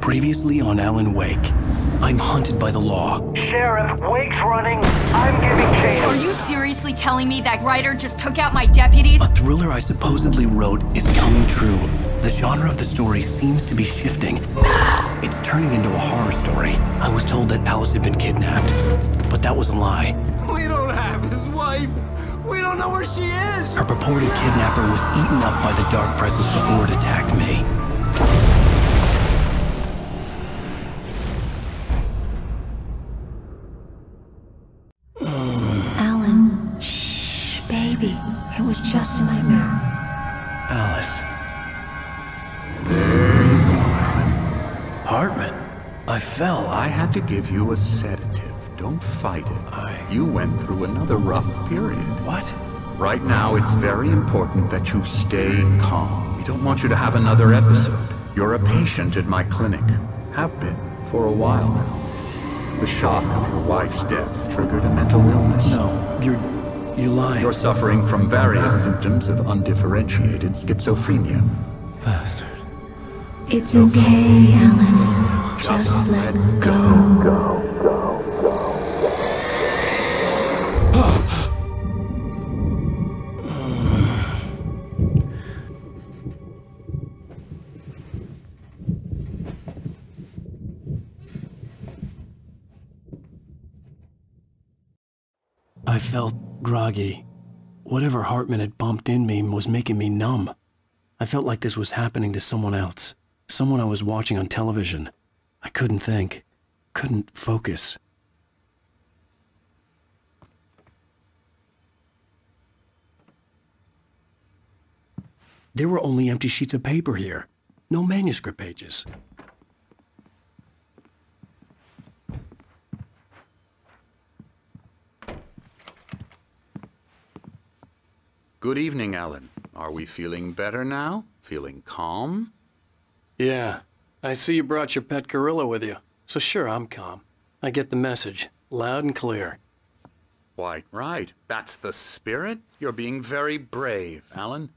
Previously on Alan Wake. I'm hunted by the law. Sheriff, Wake's running. I'm giving chase. Are you seriously telling me that writer just took out my deputies? A thriller I supposedly wrote is coming true. The genre of the story seems to be shifting. It's turning into a horror story. I was told that Alice had been kidnapped, but that was a lie. We don't have his wife. We don't know where she is. Her purported kidnapper was eaten up by the dark presence before it attacked me. Alan, shh, baby. It was just a nightmare. Alice. There you go, Alan. Hartman. I fell. I had to give you a sedative. Don't fight it. You went through another rough period. What? Right now, it's very important that you stay calm. We don't want you to have another episode. You're a patient at my clinic. Have been for a while now. The shock of your wife's death triggered a mental illness. No, you're lying. You're suffering from various symptoms of undifferentiated schizophrenia. Bastard. It's okay, Alan. Just let go. I felt groggy. Whatever Hartman had bumped in me was making me numb. I felt like this was happening to someone else. Someone I was watching on television. I couldn't think. Couldn't focus. There were only empty sheets of paper here. No manuscript pages. Good evening, Alan. Are we feeling better now? Feeling calm? Yeah. I see you brought your pet gorilla with you. So sure, I'm calm. I get the message. Loud and clear. Quite right. That's the spirit. You're being very brave, Alan.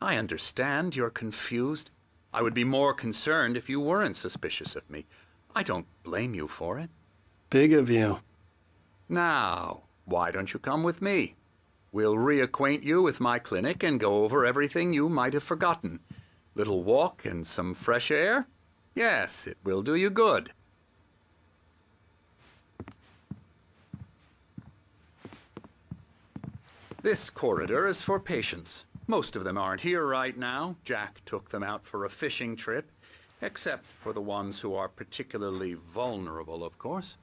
I understand you're confused. I would be more concerned if you weren't suspicious of me. I don't blame you for it. Big of you. Now, why don't you come with me? We'll reacquaint you with my clinic and go over everything you might have forgotten. Little walk and some fresh air? Yes, it will do you good. This corridor is for patients. Most of them aren't here right now. Jack took them out for a fishing trip, except for the ones who are particularly vulnerable, of course.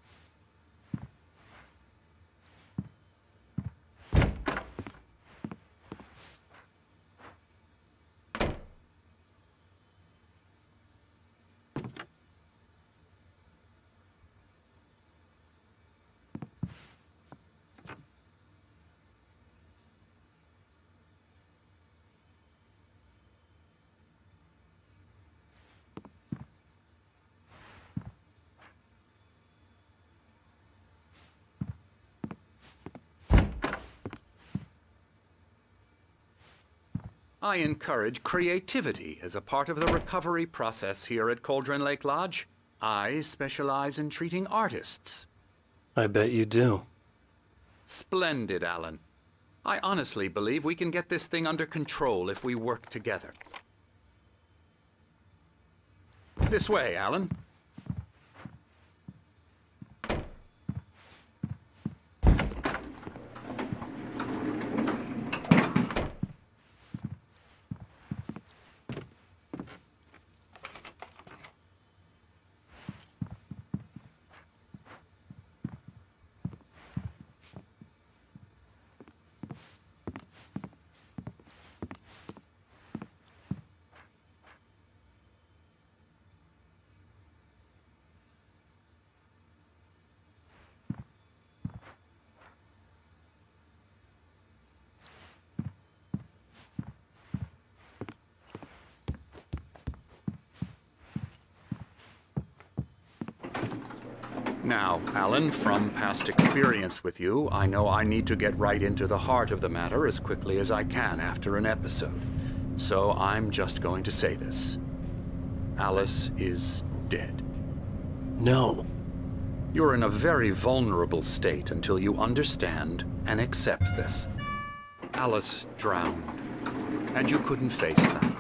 I encourage creativity as a part of the recovery process here at Cauldron Lake Lodge. I specialize in treating artists. I bet you do. Splendid, Alan. I honestly believe we can get this thing under control if we work together. This way, Alan. Now, Alan, from past experience with you, I know I need to get right into the heart of the matter as quickly as I can after an episode. So I'm just going to say this. Alice is dead. No. You're in a very vulnerable state until you understand and accept this. Alice drowned, and you couldn't face that.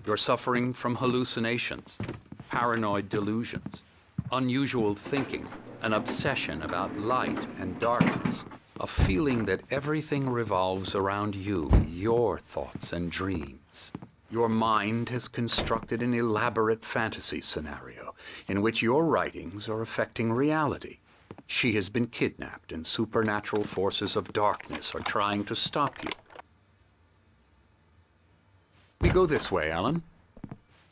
You're suffering from hallucinations, paranoid delusions, unusual thinking, an obsession about light and darkness, a feeling that everything revolves around you, your thoughts and dreams. Your mind has constructed an elaborate fantasy scenario in which your writings are affecting reality. She has been kidnapped and supernatural forces of darkness are trying to stop you. We go this way, Alan.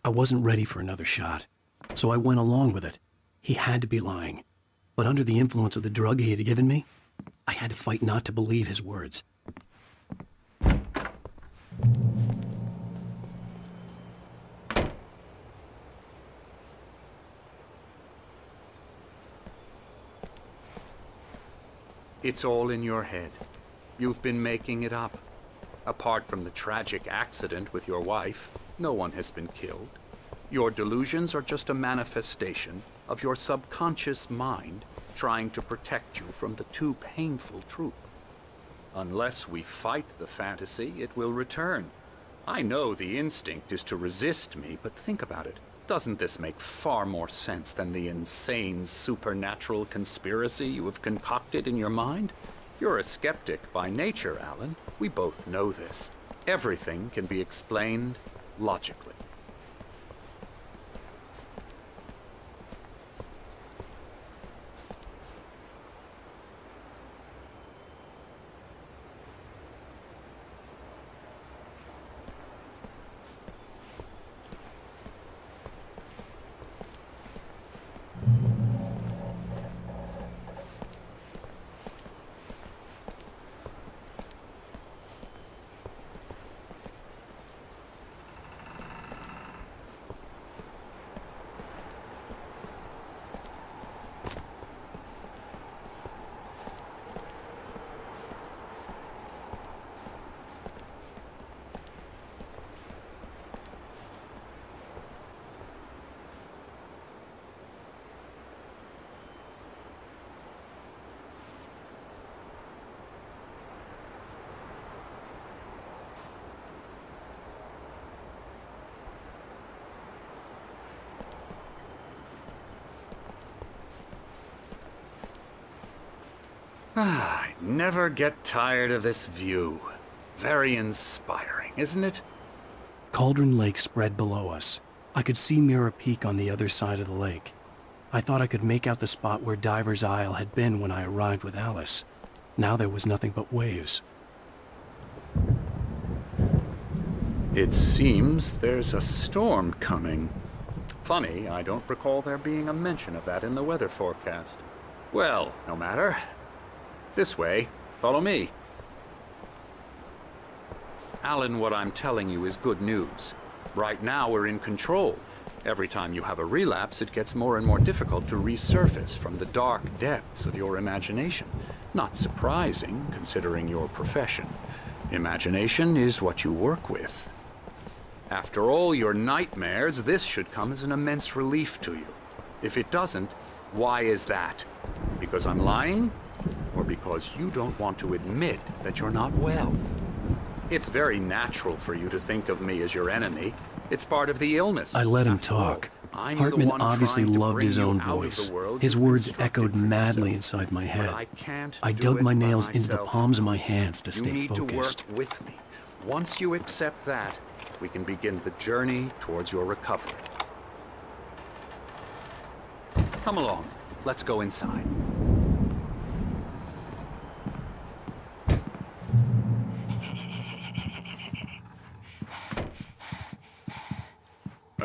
I wasn't ready for another shot, so I went along with it. He had to be lying. But under the influence of the drug he had given me, I had to fight not to believe his words. It's all in your head. You've been making it up. Apart from the tragic accident with your wife, no one has been killed. Your delusions are just a manifestation of your subconscious mind trying to protect you from the too painful truth. Unless we fight the fantasy, it will return. I know the instinct is to resist me, but think about it. Doesn't this make far more sense than the insane supernatural conspiracy you have concocted in your mind? You're a skeptic by nature, Alan. We both know this. Everything can be explained logically. I never get tired of this view. Very inspiring, isn't it? Cauldron Lake spread below us. I could see Mirror Peak on the other side of the lake. I thought I could make out the spot where Diver's Isle had been when I arrived with Alice. Now there was nothing but waves. It seems there's a storm coming. Funny, I don't recall there being a mention of that in the weather forecast. Well, no matter. This way. Follow me. Alan, what I'm telling you is good news. Right now we're in control. Every time you have a relapse, it gets more and more difficult to resurface from the dark depths of your imagination. Not surprising, considering your profession. Imagination is what you work with. After all your nightmares, this should come as an immense relief to you. If it doesn't, why is that? Because I'm lying? Or because you don't want to admit that you're not well? It's very natural for you to think of me as your enemy. It's part of the illness. I let him talk. Hartman obviously loved his own voice. His words echoed madly inside my head. I dug my nails into the palms of my hands to stay focused. You need to work with me. Once you accept that, we can begin the journey towards your recovery. Come along. Let's go inside.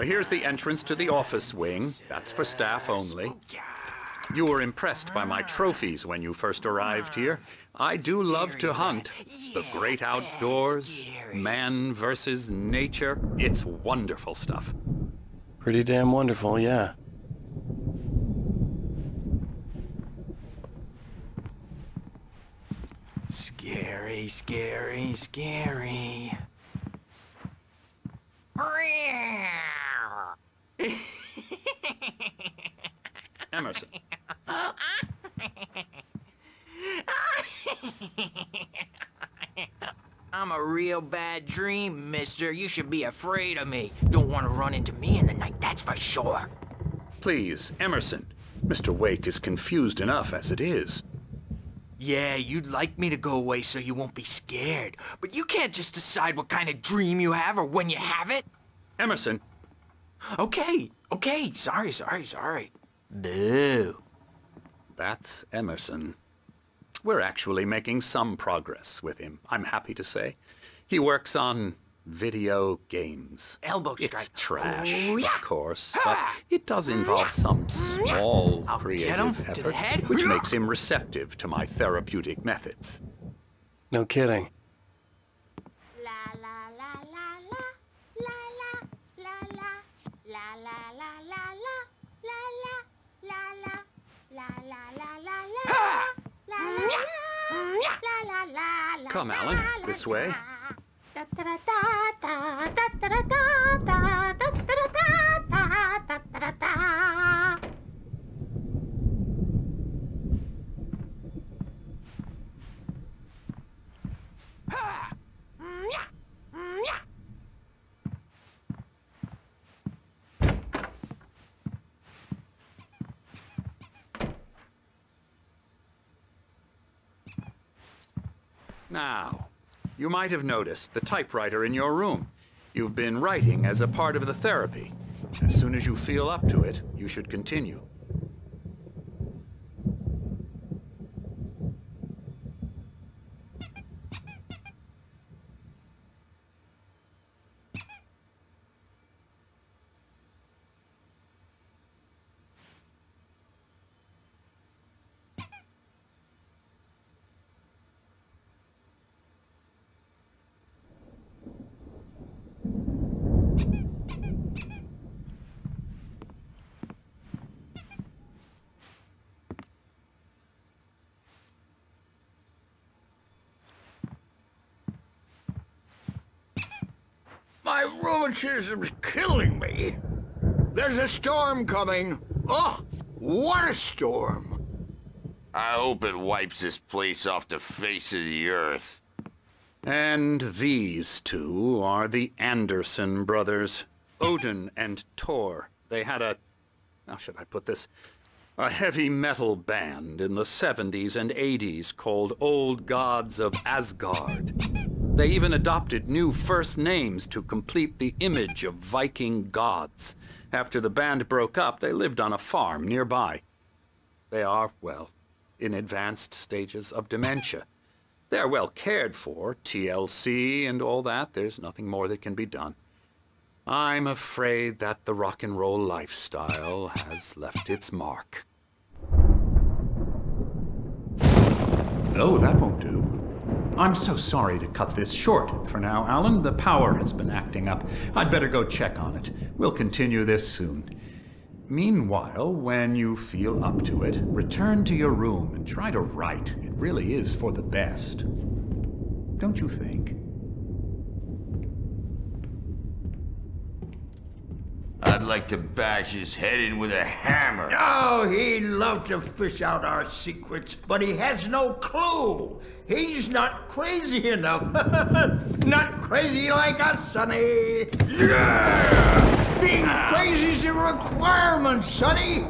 Here's the entrance to the office wing. That's for staff only. You were impressed by my trophies when you first arrived here. I do love to hunt. The great outdoors, man versus nature. It's wonderful stuff. Pretty damn wonderful, yeah. Scary, scary, scary. Emerson. I'm a real bad dream, mister. You should be afraid of me. Don't want to run into me in the night, that's for sure. Please, Emerson. Mr. Wake is confused enough as it is. Yeah, you'd like me to go away so you won't be scared. But you can't just decide what kind of dream you have or when you have it. Emerson. Okay, sorry. Boo. That's Emerson. We're actually making some progress with him, I'm happy to say. He works on video games. Elbow strike. It's trash, Oh, yeah. of course, but it does involve some small I'll get him creative to the effort, head. which makes him receptive to my therapeutic methods. No kidding. Come, Alan, this way. Now, you might have noticed the typewriter in your room. You've been writing as a part of the therapy. As soon as you feel up to it, you should continue. My rheumatism's killing me. There's a storm coming. Oh, what a storm. I hope it wipes this place off the face of the earth. And these two are the Anderson brothers, Odin and Thor. They had how should I put this? A heavy metal band in the 70s and 80s called Old Gods of Asgard. They even adopted new first names to complete the image of Viking gods. After the band broke up, they lived on a farm nearby. They are, well, in advanced stages of dementia. They're well cared for, TLC and all that. There's nothing more that can be done. I'm afraid that the rock and roll lifestyle has left its mark. Oh, that won't do. I'm so sorry to cut this short for now, Alan. The power has been acting up. I'd better go check on it. We'll continue this soon. Meanwhile, when you feel up to it, return to your room and try to write. It really is for the best. Don't you think? I'd like to bash his head in with a hammer. Oh, he'd love to fish out our secrets, but he has no clue. He's not crazy enough. Not crazy like us, Sonny. Yeah! Being crazy's a requirement, Sonny.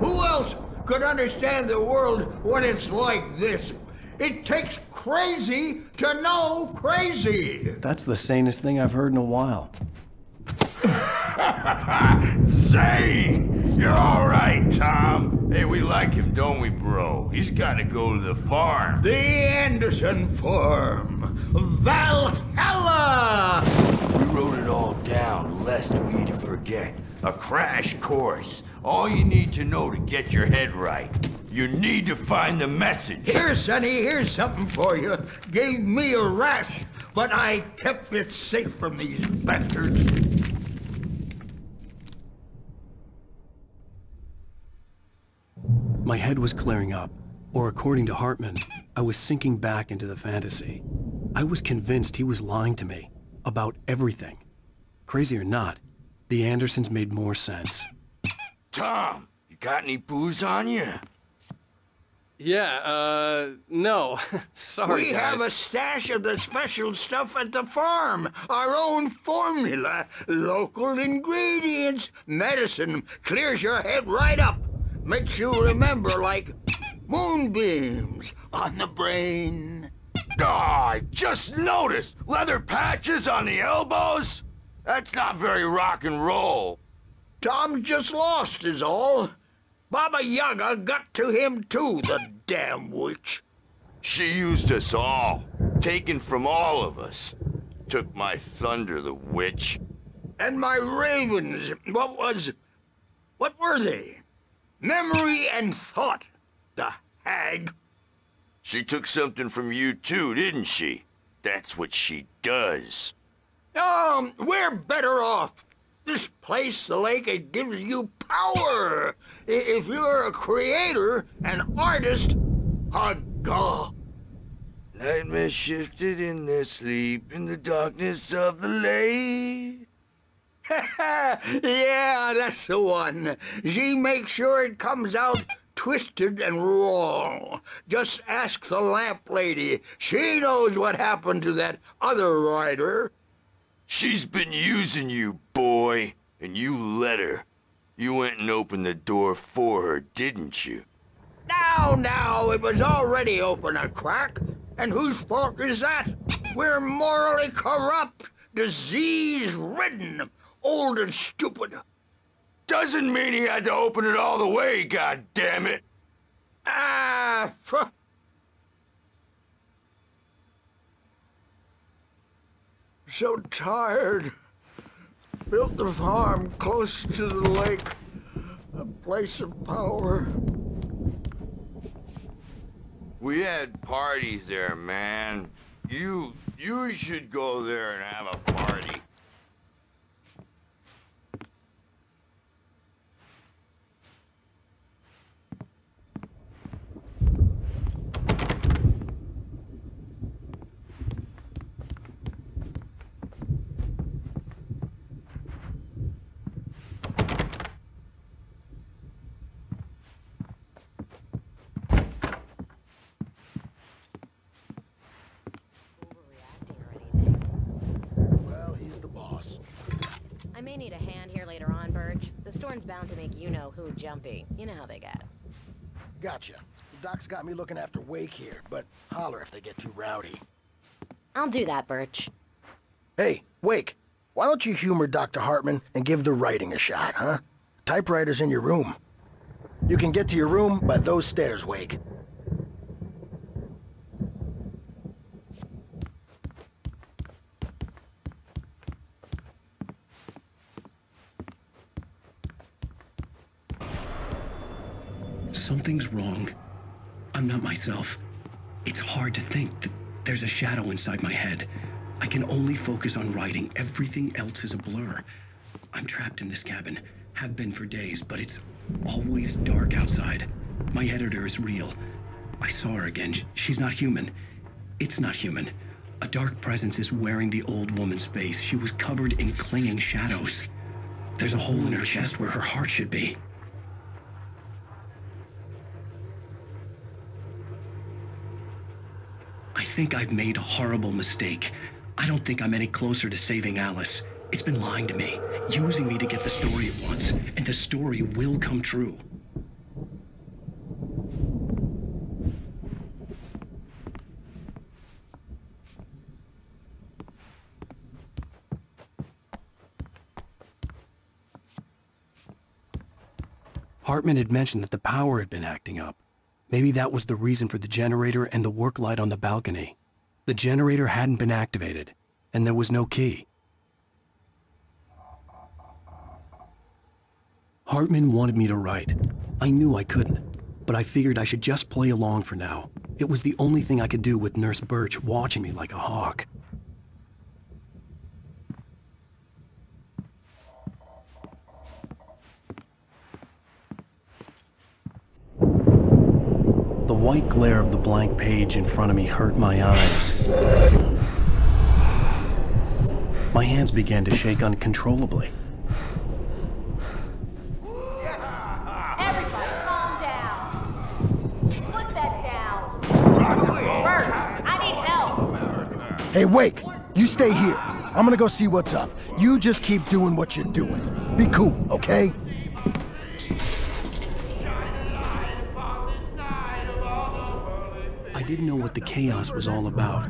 Who else could understand the world when it's like this? It takes crazy to know crazy. That's the sanest thing I've heard in a while. Zane! You're all right, Tom. Hey, we like him, don't we, bro? He's got to go to the farm. The Anderson farm. Valhalla! We wrote it all down, lest we forget. A crash course. All you need to know to get your head right. You need to find the message. Here, Sonny, here's something for you. Gave me a rash, but I kept it safe from these bastards. My head was clearing up, or according to Hartman, I was sinking back into the fantasy. I was convinced he was lying to me about everything. Crazy or not, the Andersons made more sense. Tom, you got any booze on you? Yeah, no. Sorry, We guys. have a stash of the special stuff at the farm. Our own formula, local ingredients, medicine, clears your head right up. Makes you remember like moonbeams on the brain. Oh, I just noticed! Leather patches on the elbows? That's not very rock and roll. Tom just lost is all. Baba Yaga got to him too, the damn witch. She used us all. Taken from all of us. Took my thunder, the witch. And my ravens, what were they? Memory and thought, the hag. She took something from you too, didn't she? That's what she does. We're better off. This place, the lake, it gives you power. If you're a creator, an artist, a god. Nightmares shifted in their sleep in the darkness of the lake. Yeah, that's the one. She makes sure it comes out twisted and wrong. Just ask the lamp lady. She knows what happened to that other writer. She's been using you, boy, and you let her. You went and opened the door for her, didn't you? Now, it was already open a crack. And whose fault is that? We're morally corrupt, disease-ridden, old and stupid. Doesn't mean he had to open it all the way, goddammit. So tired. Built the farm close to the lake. A place of power. We had parties there, man. You should go there and have a party. I may need a hand here later on, Birch. The storm's bound to make you-know-who jumpy. You know how they get. Gotcha. The doc's got me looking after Wake here, but holler if they get too rowdy. I'll do that, Birch. Hey, Wake, why don't you humor Dr. Hartman and give the writing a shot, huh? Typewriter's in your room. You can get to your room by those stairs, Wake. Something's wrong. I'm not myself. It's hard to think that there's a shadow inside my head. I can only focus on writing. Everything else is a blur. I'm trapped in this cabin. Have been for days, but it's always dark outside. My editor is real. I saw her again. She's not human. It's not human. A dark presence is wearing the old woman's face. She was covered in clinging shadows. There's a hole in her chest where her heart should be. I think I've made a horrible mistake. I don't think I'm any closer to saving Alice. It's been lying to me, using me to get the story it wants, and the story will come true. Hartman had mentioned that the power had been acting up. Maybe that was the reason for the generator and the work light on the balcony. The generator hadn't been activated, and there was no key. Hartman wanted me to write. I knew I couldn't, but I figured I should just play along for now. It was the only thing I could do with Nurse Birch watching me like a hawk. The white glare of the blank page in front of me hurt my eyes. My hands began to shake uncontrollably. Hey, Wake, you stay here. I'm gonna go see what's up. You just keep doing what you're doing. Be cool, okay? I didn't know what the chaos was all about.